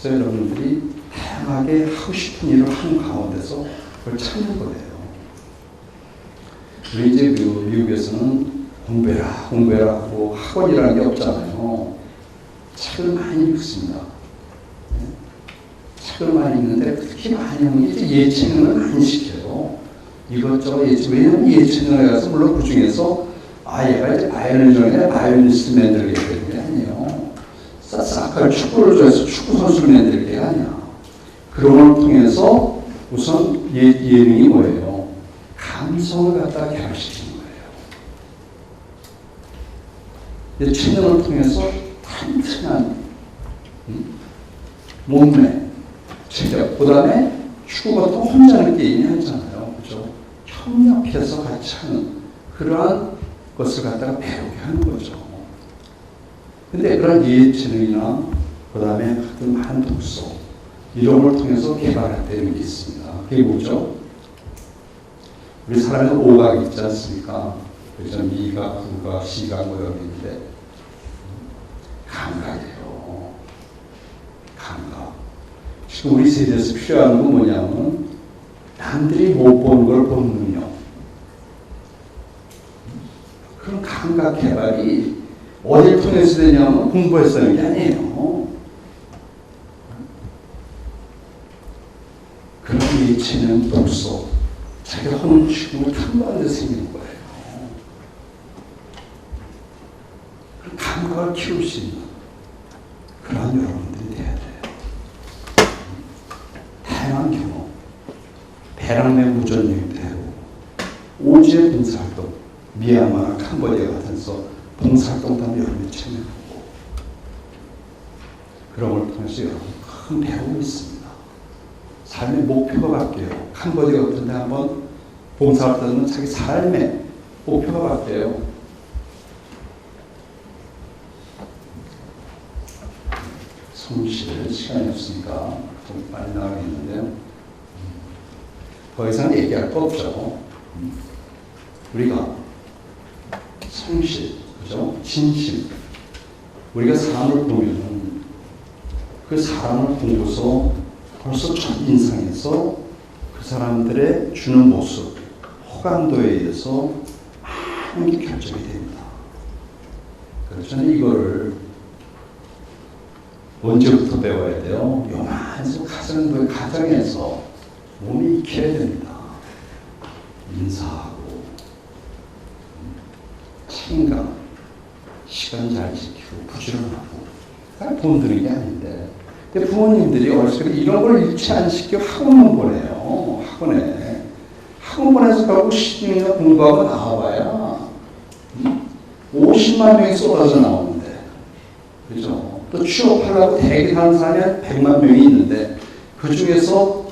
그래서 여러분들이 다양하게 하고 싶은 일을 하는 가운데서 그걸 찾는 거예요. 우리 이제 미국에서는 공부해라 하고 학원이라는 게 없잖아요. 책을 많이 읽습니다. 책을 많이 읽는데 그렇게 많이 하면 이제 예체능을 많이 시켜요. 이것저것 왜냐면 예체능에 가서 물론 그 중에서 얘가 이제 바이올리니스트 만들게 되는 게 아니에요. 사카를 축구를 좋아해서 축구 선수를 만들 게 아니야. 그런 걸 통해서 우선 예능이 뭐예요? 감성을 갖다가 개발시키는 거예요. 예체능을 통해서 탄탄한 몸매, 체력, 그 다음에 축구 같은 혼자는 게임이 아니잖아요. 그죠? 협력해서 같이 하는 그러한 것을 갖다가 배우게 하는 거죠. 근데 그런 예체능이나 그 다음에 같은 많은 독서 이런 걸 통해서 개발되는 게 있습니다. 그게 뭐죠? 우리 사람은 오각이 있지 않습니까? 그래서 미각, 후각, 시각 뭐 여기 있는데 감각이에요. 감각. 지금 우리 세대에서 필요한 건 뭐냐면 남들이 못 보는 걸 보는 능력. 그런 감각 개발이 어딜 통해서 되냐면 공부해서 되는 게 아니에요. 그런 예체능, 독서, 자기가 하는 취급을 탐구하는 데 생기는 거예요. 그런 감각을 키울 수 있는 그런 여러분들이 돼야 돼요. 다양한 경험, 배낭매 무전여행도 해보고, 오지의 봉사활동, 미얀마나 캄보디아 같은 데서 봉사활동도 한번 여러분이 참여해보고, 그런 걸 통해서 여러분 큰 배움이 있습니다. 삶의 목표가 바뀌어요. 캄보디아 같은 데 한번 봉사활동은 자기 삶의 목표가 바뀌어요. 성실, 시간이 없으니까 좀 빨리 나가겠는데요. 더 이상 얘기할 거 없죠. 우리가 성실, 그죠? 진심. 우리가 사람을 보면 그 사람을 보고서 벌써 첫 인상에서 그 사람들의 주는 모습, 호감도에 의해서 많은 게 결정이 됩니다. 그래서 저는 이거를 언제부터 배워야 돼요? 요만한 가정에서 몸이 익혀야 됩니다. 인사하고, 책임감, 시간 잘 지키고, 부지런하고, 돈 드는 게 아닌데. 근데 부모님들이 어렸을 때 이런 걸 일치 안 시켜 학원만 보내요. 학원 보내서 가고 10년이나 공부하고 나와봐야 50만 명이 쏟아져 나오는데, 그죠? 또 취업하려고 대기하는 사람이 100만 명이 있는데 그 중에서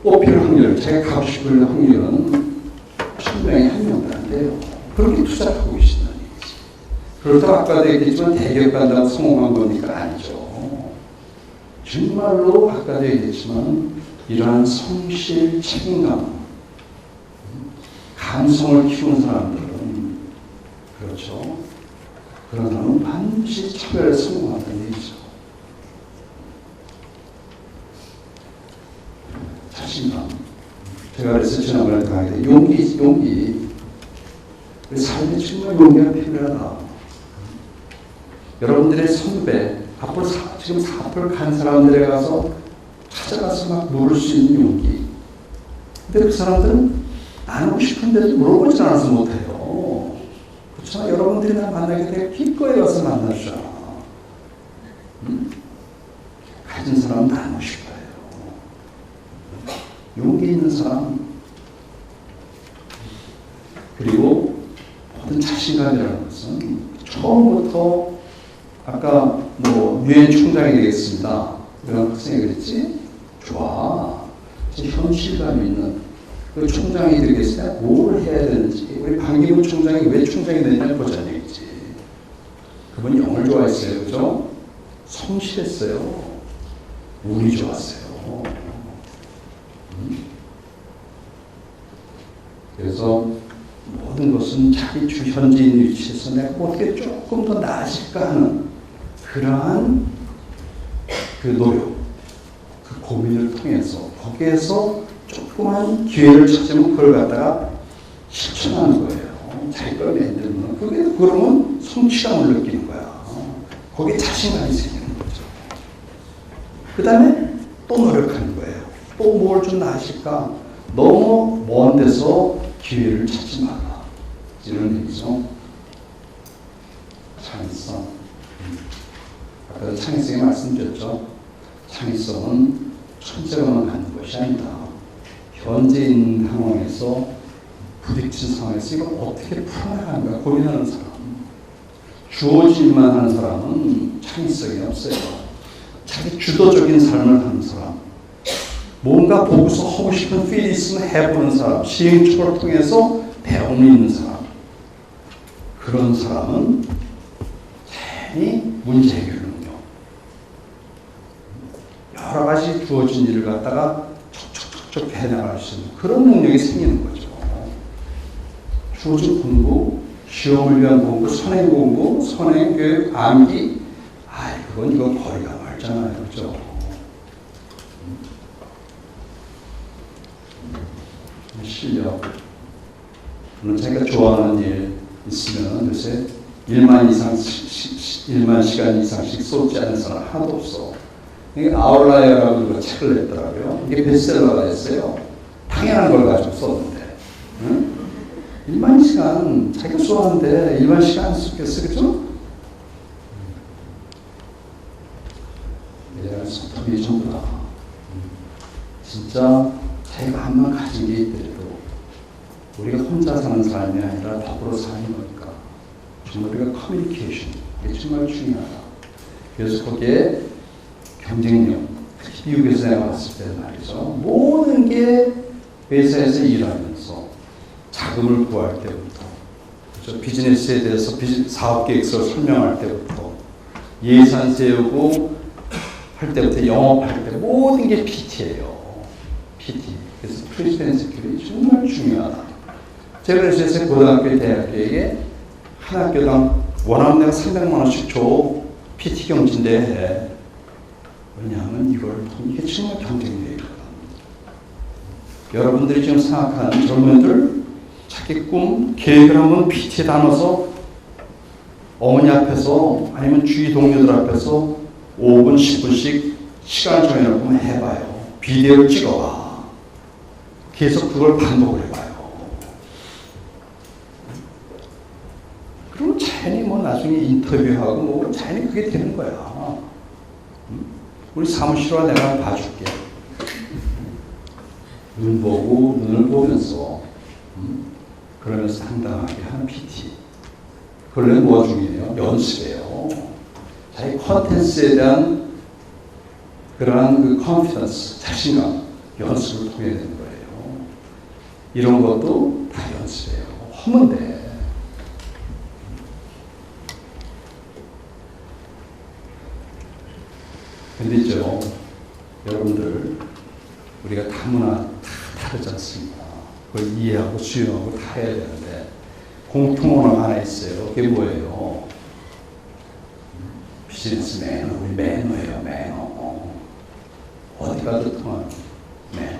뽑힐 확률, 자기가 가고 싶은 확률은 1000명에 1명도 안 돼요. 그렇게 투자하고 계신다는 얘기죠. 그렇다고 아까도 얘기했지만 대기업 간다고 성공한 겁니까? 아니죠. 정말로 아까도 얘기했지만 이러한 성실, 책임감, 감성을 키우는 사람들은, 그렇죠, 그런 사람은 반드시 차별에 성공한다는 얘기죠. 자신감. 제가 그래서 지난번에 강의에 용기. 우리 삶에 정말 용기가 필요하다. 여러분들의 선배, 지금 사업을 간 사람들에 가서 찾아가서 막 물을 수 있는 용기. 근데 그 사람들은 나누고 싶은데도 물어보지 않아서 못해요. 그렇지만 여러분들이 나 만나게 되면 기꺼이 와서 만나주잖아. 가진 사람은 나누고 싶어요. 용기 있는 사람. 그리고 모든 자신감이라는 것은 처음부터 아까 유엔 총장이 되겠습니다. 이런 학생이 그랬지? 좋아. 현실감 있는 그 총장이 되겠으니까 뭘 해야 되는지. 우리 반기문 총장이 왜 총장이 되냐를 보자는 얘기지. 그분이 영을 좋아했어요. 그죠? 성실했어요. 운이 좋았어요. 그래서 모든 것은 자기 현재인 위치에서 내가 어떻게 조금 더 나아질까 하는 그러한 그 노력, 그 고민을 통해서 거기에서 조그만 기회를 찾으면 그걸 갖다가 실천하는 거예요. 자기 걸 만들면 그게 그러면 성취감을 느끼는 거야. 거기에 자신감이 생기는 거죠. 그 다음에 또 노력하는 거예요. 또 뭘 좀 나아질까? 너무 먼 데서 기회를 찾지 마라. 이런 얘기죠. 창의성. 아까 창의성에 말씀드렸죠. 창의성은 천재로만 가는 것이 아니다. 현재 있는 상황에서 부딪힌 상황에서 이걸 어떻게 풀어나가는가 고민하는 사람. 주어질만 하는 사람은 창의성이 없어요. 자기 주도적인 삶을 하는 사람. 뭔가 보고서 하고 싶은 필이 있으면 해보는 사람. 시행착오를 통해서 배움이 있는 사람. 그런 사람은 괜히 문제 해결 능력. 여러 가지 주어진 일을 갖다가 촉촉촉촉 해나갈 수 있는 그런 능력이 생기는 거죠. 주어진 공부, 시험을 위한 공부, 선행 공부, 선행 교육, 암기. 그건 이거 거리가 멀잖아요. 그죠? 실력. 자기가 좋아하는 일 있으면 요새 1만 시간 이상씩 쏟지 않는 사람 하나도 없어. 이게 아웃라이어라고 책을 냈더라고요. 이게 베스트셀러가 됐어요. 당연한 걸 가지고 썼는데. 응? 1만 시간, 자기가 좋아하는데 1만 시간 안 쓰겠어, 그죠? 이런 소통이 전부다. 진짜 자기가 한번 가진 게 있더라도 우리가 혼자 사는 삶이 아니라 더불어 사는 거니까 정말 우리가 커뮤니케이션, 이게 정말 중요하다. 그래서 거기에 경쟁력, 특히 미국에서 내가 봤을 때 말이죠. 모든 게 회사에서 일하면서 자금을 구할 때부터, 그렇죠? 비즈니스에 대해서 사업 계획서를 설명할 때부터, 예산 세우고 할 때부터, 영업할 때 모든 게 PT예요. PT. 그래서 프리스펜스 큐리 정말 중요하다. 제가 그래서 고등학교, 대학교에게 한 학교당 원하면 내가 300만 원씩 줘. PT 경진대회 해. 왜냐하면 이게 정말 경쟁력이거든. 여러분들이 지금 생각하는 젊은이들 자기 꿈, 계획을 한번 PT에 담아서 어머니 앞에서 아니면 주위 동료들 앞에서 5분, 10분씩 시간 정해놓고 해봐요. 비디오를 찍어봐. 계속 그걸 반복을 해봐요. 그럼 자연히 나중에 인터뷰하고 자연히 그게 되는 거야. 우리 사무실와 내가 봐줄게. 눈 보고 눈을 보면서 그러면서 당당하게 하는 PT. 그러면 뭐가 중요해요? 연습이에요. 자기 컨텐츠에 대한 그러한 그 컨피던스, 자신감, 연습을 통해야 되는 거예요. 이런 것도 다 연습이에요. 하면 돼. 근데 있죠, 여러분들, 우리가 다문화 다 다르지 않습니까? 그걸 이해하고 수용하고 다 해야 되는데, 공통 언어가 하나 있어요. 그게 뭐예요? 비즈니스 매너, 우리 매너예요, 매너. 어디 가도 통하는 매너.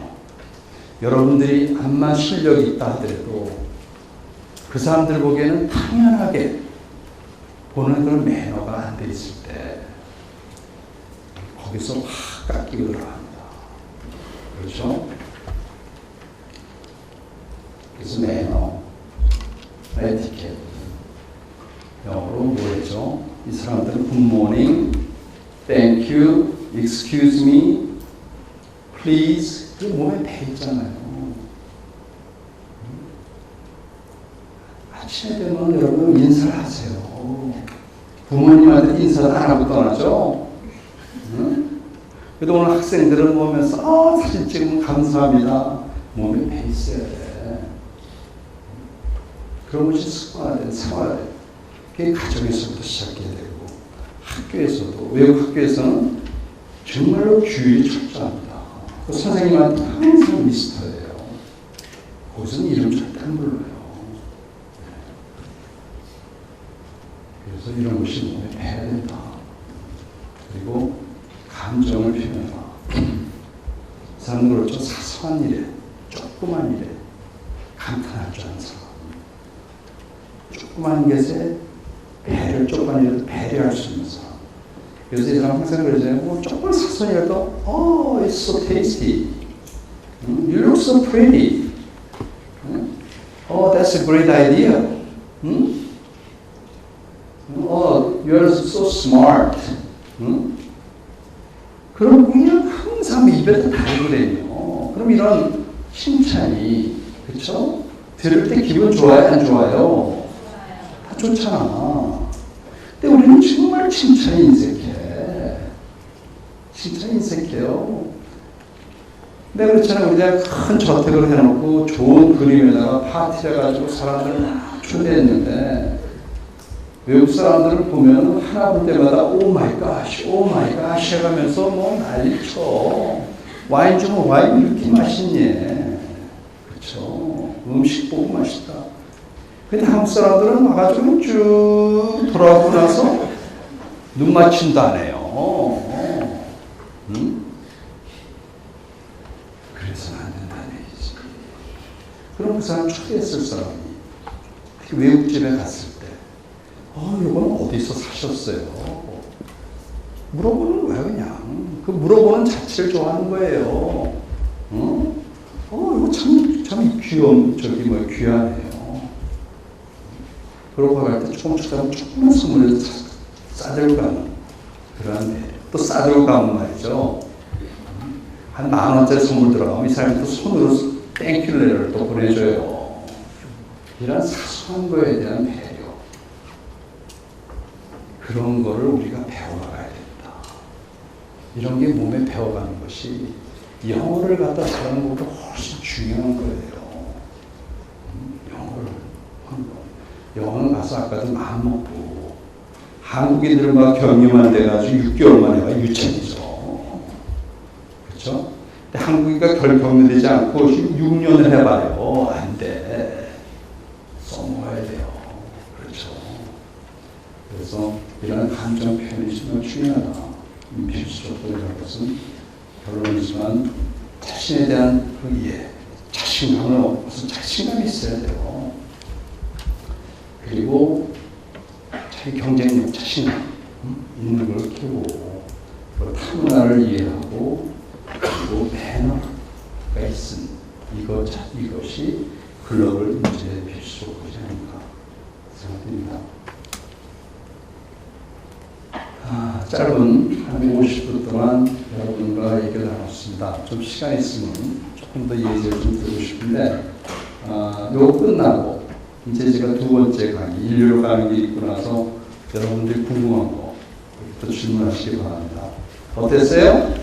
여러분들이 암만 실력이 있다 하더라도 그 사람들 보기에는 당연하게 보는 그런 매너가 안 돼 있을 때 거기서 확 깎이고 들어갑니다. 그렇죠? 그래서 매너, 에티켓. 영어로 뭐였죠? 이 사람들은 good morning, thank you, excuse me, please. 그 몸에 배 있잖아요. 아침에 되면 여러분 인사를 하세요. 부모님한테 인사를 안 하고 떠나죠? 응? 그래도 오늘 학생들은 보면서 사진 찍으면 감사합니다. 몸에 배 있어야 돼. 그런 것이 습관화된 생활. 그게 가정에서부터 시작해야 되고 학교에서도, 외국 학교에서는 정말로 규율이 철저합니다. 그 선생님한테 항상 미스터예요. 거기서는 이름 절대 안 불러요. 그래서 이런 것이 몸에 배야 된다. 그리고 감정을 표현해라. 사람은 그렇죠. 사소한 일에, 조그만 일에 감탄할 줄 아는 사람. 조그만 것에 조그만 일에도 배려할 수 있는 사람. 그래서 이 사람 항상 그러잖아요. 뭐 조금 사소한 일도, oh, it's so tasty. You look so pretty. Oh, that's a great idea. Oh, you're so smart. 그럼 그냥 항상 입에서 달고래요. 그럼 이런 칭찬이, 그렇죠? 들을 때 기분 좋아요, 안 좋아요? 다 좋잖아. 근데 우리는 정말 칭찬이 인색해. 칭찬이 인색해요. 내가 그렇잖아요. 우리가 큰 저택을 해놓고 좋은 그림에다가 파티를 해가지고 사람들을 막 초대했는데 외국 사람들을 보면 하나 볼 때마다 오 마이 갓, 오 마이 갓 해가면서 뭐 난리쳐. 와인 주면 와인 이렇게 맛있니? 그렇죠. 음식 보고 맛있다. 근데 한국 사람들은 와가지고 쭉 돌아오고 나서 눈 맞춤도 안 해요. 그래서는 안 된다는 얘기지. 그럼 그 사람 초대했을 사람이 외국집에 갔을 때 이건 어디서 사셨어요? 물어보는 거야, 그냥. 그 물어보는 자체를 좋아하는 거예요. 이거 참 귀하네요. 그러고 갈 때 조금만 선물을 싸들고 가는 그런 데. 또 싸들고 가면 말이죠. 한 10,000원짜리 선물 들어가면 이 사람이 또 손으로 땡큐레를 또 보내줘요. 이런 사소한 거에 대한 배려. 그런 거를 우리가 배워가야 된다. 이런 게 몸에 배워가는 것이 영어를 갖다 잘하는 것보다 훨씬 중요한 거예요. 영어는 가서 아까도 마음 먹고 한국인들은 막 격리만 돼가지고 6개월 만에 가 유치원이죠. 그렇죠? 근데 한국인과 격리되지 않고 6년을 해봐요. 안 돼. 써먹어야 돼요. 그렇죠? 그래서 이런 감정 표현이 정말 중요하다. 필수적으로 것은 결론이지만 자신에 대한 그 이해, 자신감을 무슨 자신감이 있어야 돼요. 그리고 자기 경쟁력, 자신감 있는 걸 키우고 타문화를 이해하고 그리고 매너가 있은 이것이 글로벌 인재의 필수적이지 않을까 생각됩니다. 짧은 한 50분 동안 여러분과 얘기를 나눴습니다. 좀 시간이 있으면 조금 더 얘기를 좀 드리고 싶은데 이거 끝나고 이제 제가 두 번째 강의, 인류로 가는 게 있고 나서 여러분들이 궁금한 거 또 질문하시기 바랍니다. 어땠어요?